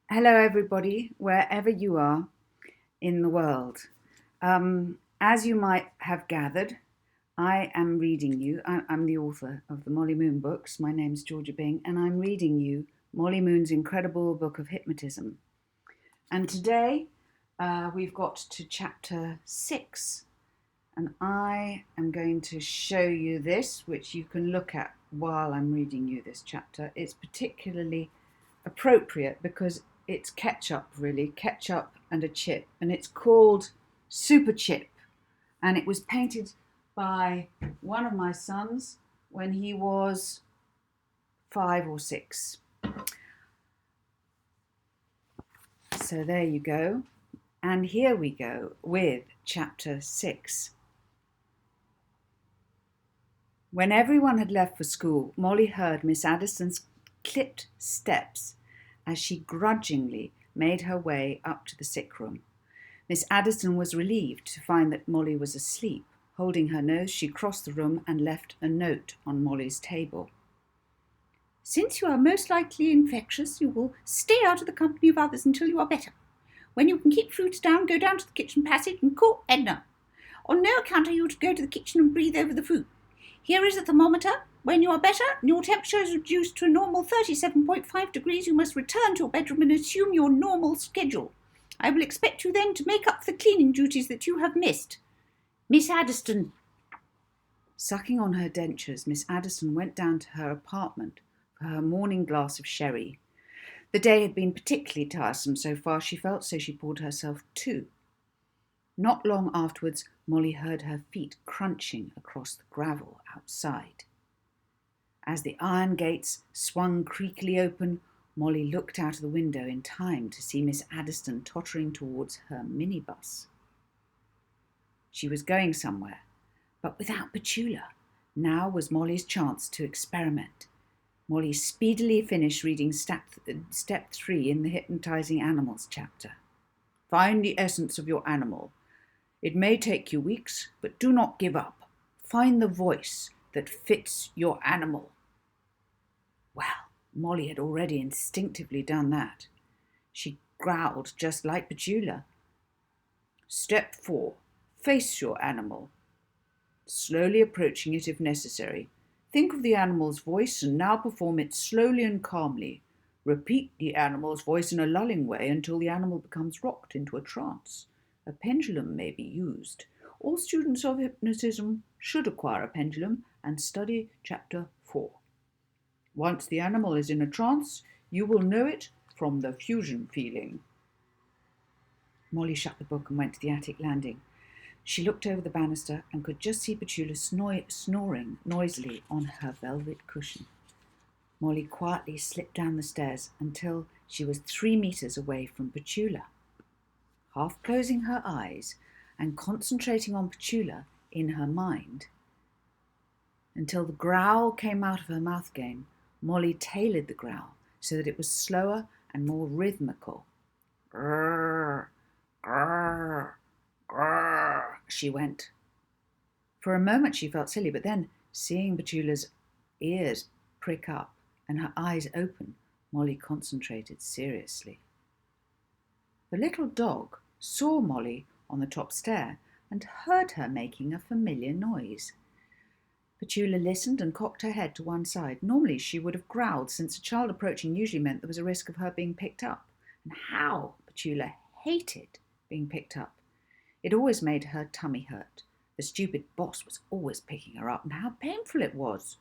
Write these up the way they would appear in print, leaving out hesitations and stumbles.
Hello, everybody, wherever you are in the world. As you might have gathered, I am reading you. I'm the author of the Molly Moon books. My name's Georgia Byng, and I'm reading you Molly Moon's incredible book of hypnotism. And today we've got to chapter 6, and I am going to show you this, which you can look at while I'm reading you this chapter. It's particularly appropriate because it's ketchup, really, ketchup and a chip, and it's called Super Chip, and it was painted by one of my sons when he was 5 or 6. So there you go, and here we go with chapter 6. When everyone had left for school, Molly heard Miss Addison's clipped steps as she grudgingly made her way up to the sick room. Miss Addison was relieved to find that Molly was asleep. Holding her nose, she crossed the room and left a note on Molly's table. Since you are most likely infectious, you will stay out of the company of others until you are better. When you can keep fruits down, go down to the kitchen passage and call Edna. On no account are you to go to the kitchen and breathe over the food. Here is a thermometer. When you are better and your temperature is reduced to a normal 37.5 degrees, you must return to your bedroom and assume your normal schedule. I will expect you then to make up for the cleaning duties that you have missed. Miss Addison. Sucking on her dentures, Miss Addison went down to her apartment for her morning glass of sherry. The day had been particularly tiresome so far, she felt, so she poured herself 2. Not long afterwards, Molly heard her feet crunching across the gravel outside. As the iron gates swung creakily open, Molly looked out of the window in time to see Miss Addison tottering towards her minibus. She was going somewhere, but without Petula. Now was Molly's chance to experiment. Molly speedily finished reading step 3 in the Hypnotising Animals chapter. Find the essence of your animal. It may take you weeks, but do not give up. Find the voice that fits your animal. Well, Molly had already instinctively done that. She growled just like Petula. Step 4. Face your animal, slowly approaching it if necessary. Think of the animal's voice and now perform it slowly and calmly. Repeat the animal's voice in a lulling way until the animal becomes rocked into a trance. A pendulum may be used. All students of hypnotism should acquire a pendulum and study chapter 4. Once the animal is in a trance, you will know it from the fusion feeling. Molly shut the book and went to the attic landing. She looked over the banister and could just see Petula snoring noisily on her velvet cushion. Molly quietly slipped down the stairs until she was 3 meters away from Petula. Half closing her eyes and concentrating on Petula in her mind, until the growl came out of her mouth again, Molly tailored the growl so that it was slower and more rhythmical. Grrr, grrr, grrr, she went. For a moment she felt silly, but then, seeing Petula's ears prick up and her eyes open, Molly concentrated seriously. The little dog saw Molly on the top stair and heard her making a familiar noise. Petula listened and cocked her head to one side. Normally she would have growled, since a child approaching usually meant there was a risk of her being picked up. And how Petula hated being picked up. It always made her tummy hurt. The stupid boss was always picking her up, and how painful it was.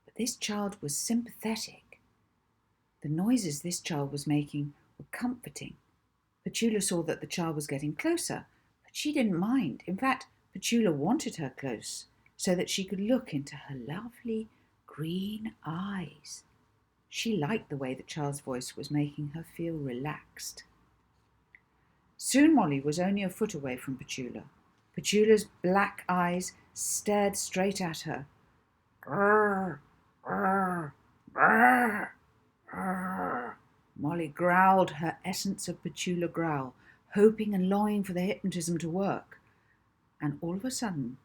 But this child was sympathetic. The noises this child was making were comforting. Petula saw that the child was getting closer, but she didn't mind. In fact, Petula wanted her close, so that she could look into her lovely green eyes. She liked the way the child's voice was making her feel relaxed. Soon Molly was only a foot away from Petula. Petula's black eyes stared straight at her. Grrr, grrr, grrr, grrr. Molly growled her essence of Petula growl, hoping and longing for the hypnotism to work. And all of a sudden,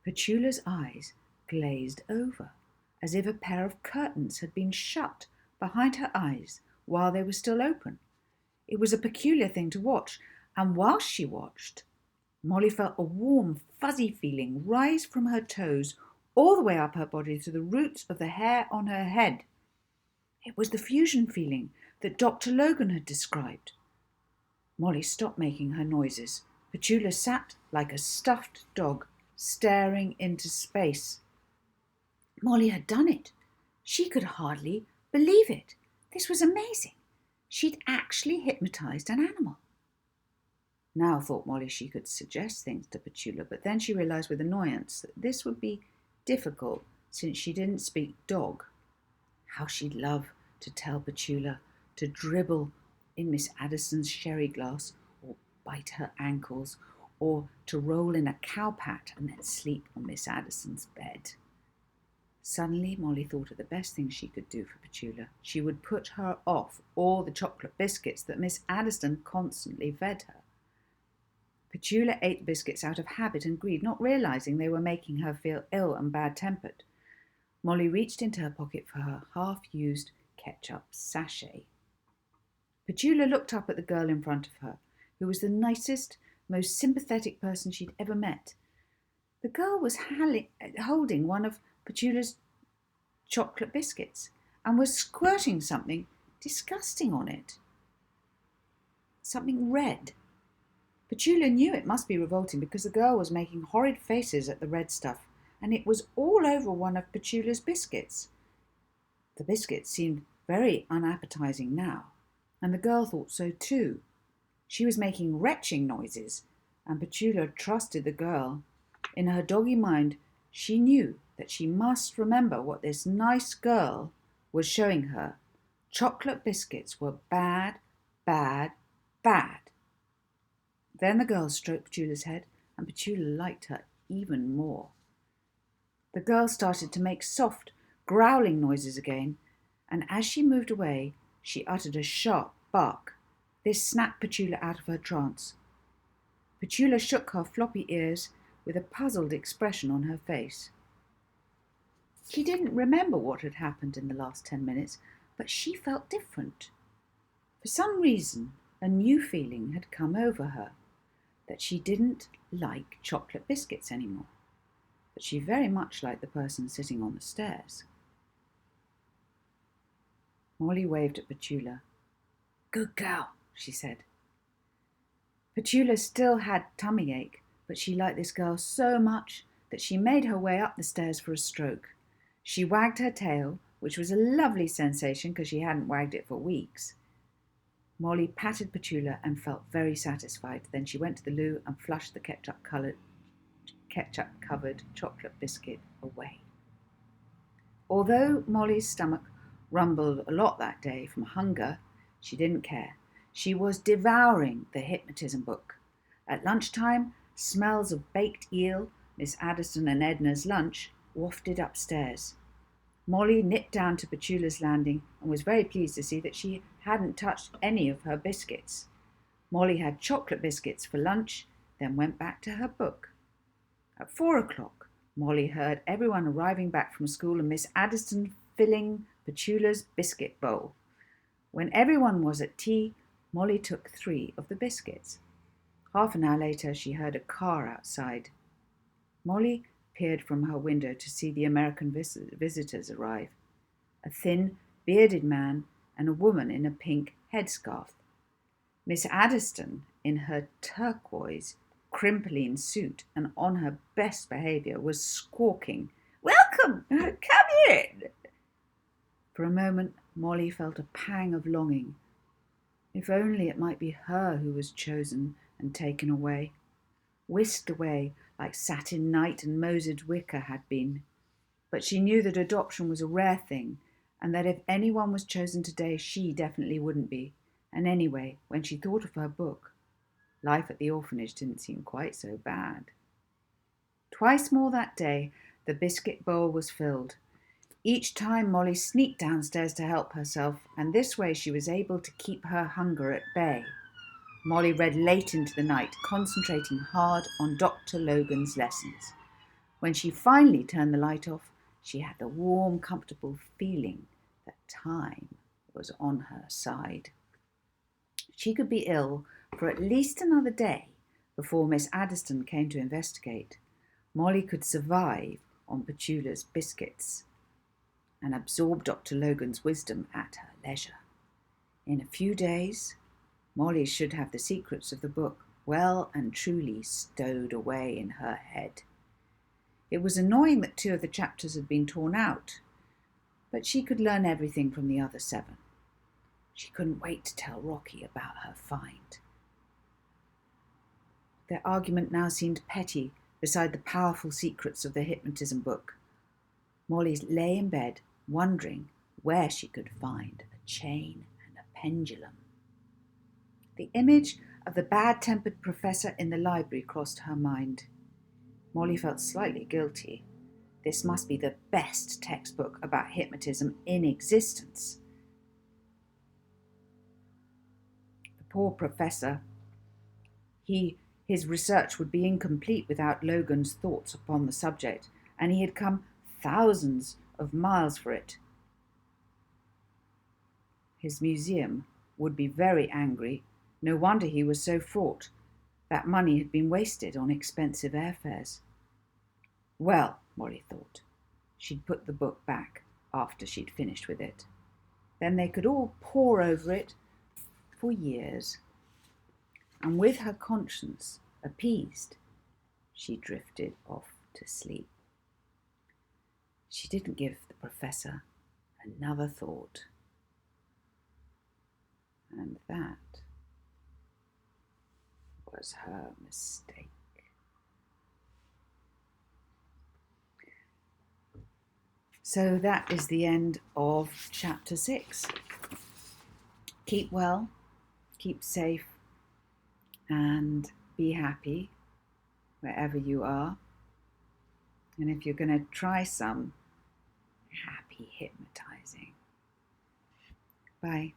Petula's eyes glazed over, as if a pair of curtains had been shut behind her eyes while they were still open. It was a peculiar thing to watch, and whilst she watched, Molly felt a warm, fuzzy feeling rise from her toes all the way up her body to the roots of the hair on her head. It was the fusion feeling that Dr. Logan had described. Molly stopped making her noises. Petula sat like a stuffed dog, staring into space. Molly had done it. She could hardly believe it. This was amazing. She'd actually hypnotized an animal. Now, thought Molly, she could suggest things to Petula, but then she realized with annoyance that this would be difficult since she didn't speak dog. How she'd love to tell Petula to dribble in Miss Addison's sherry glass, or bite her ankles, or to roll in a cowpat and then sleep on Miss Addison's bed. Suddenly, Molly thought of the best thing she could do for Petula. She would put her off all the chocolate biscuits that Miss Addison constantly fed her. Petula ate the biscuits out of habit and greed, not realizing they were making her feel ill and bad-tempered. Molly reached into her pocket for her half-used ketchup sachet. Petula looked up at the girl in front of her, who was the nicest, most sympathetic person she'd ever met. The girl was holding one of Petula's chocolate biscuits and was squirting something disgusting on it. Something red. Petula knew it must be revolting because the girl was making horrid faces at the red stuff, and it was all over one of Petula's biscuits. The biscuits seemed very unappetizing now, and the girl thought so too. She was making retching noises, and Petula trusted the girl. In her doggy mind, she knew that she must remember what this nice girl was showing her. Chocolate biscuits were bad, bad, bad. Then the girl stroked Petula's head, and Petula liked her even more. The girl started to make soft, growling noises again, and as she moved away, she uttered a sharp bark. This snapped Petula out of her trance. Petula shook her floppy ears with a puzzled expression on her face. She didn't remember what had happened in the last 10 minutes, but she felt different. For some reason, a new feeling had come over her, that she didn't like chocolate biscuits anymore, but she very much liked the person sitting on the stairs. Molly waved at Petula. "Good girl," she said. Petula still had tummy ache, but she liked this girl so much that she made her way up the stairs for a stroke. She wagged her tail, which was a lovely sensation because she hadn't wagged it for weeks. Molly patted Petula and felt very satisfied. Then she went to the loo and flushed the ketchup-covered chocolate biscuit away. Although Molly's stomach rumbled a lot that day from hunger, she didn't care. She was devouring the hypnotism book. At lunchtime, smells of baked eel, Miss Addison and Edna's lunch, wafted upstairs. Molly nipped down to Petula's landing and was very pleased to see that she hadn't touched any of her biscuits. Molly had chocolate biscuits for lunch, then went back to her book. At 4 o'clock, Molly heard everyone arriving back from school and Miss Addison filling Petula's biscuit bowl. When everyone was at tea, Molly took 3 of the biscuits. Half an hour later, she heard a car outside. Molly peered from her window to see the American visitors arrive. A thin, bearded man and a woman in a pink headscarf. Miss Addison, in her turquoise, crimpoline suit and on her best behaviour, was squawking, "Welcome! Come in!" For a moment, Molly felt a pang of longing. If only it might be her who was chosen and taken away, whisked away like Satin Night and Moses Wicker had been. But she knew that adoption was a rare thing, and that if anyone was chosen today, she definitely wouldn't be. And anyway, when she thought of her book, life at the orphanage didn't seem quite so bad. Twice more that day, the biscuit bowl was filled. Each time Molly sneaked downstairs to help herself, and this way she was able to keep her hunger at bay. Molly read late into the night, concentrating hard on Dr. Logan's lessons. When she finally turned the light off, she had the warm, comfortable feeling that time was on her side. She could be ill for at least another day before Miss Addison came to investigate. Molly could survive on Petula's biscuits and absorb Dr. Logan's wisdom at her leisure. In a few days, Molly should have the secrets of the book well and truly stowed away in her head. It was annoying that 2 of the chapters had been torn out, but she could learn everything from the other 7. She couldn't wait to tell Rocky about her find. Their argument now seemed petty beside the powerful secrets of the hypnotism book. Molly lay in bed, wondering where she could find a chain and a pendulum. The image of the bad-tempered professor in the library crossed her mind. Molly felt slightly guilty. This must be the best textbook about hypnotism in existence. The poor professor. His research would be incomplete without Logan's thoughts upon the subject, and he had come thousands of miles for it. His museum would be very angry. No wonder he was so fraught. That money had been wasted on expensive airfares. Well, Molly thought, she'd put the book back after she'd finished with it. Then they could all pore over it for years. And with her conscience appeased, she drifted off to sleep. She didn't give the professor another thought. And that was her mistake. So that is the end of chapter 6. Keep well, keep safe, and be happy wherever you are. And if you're going to try some, happy hypnotizing. Bye.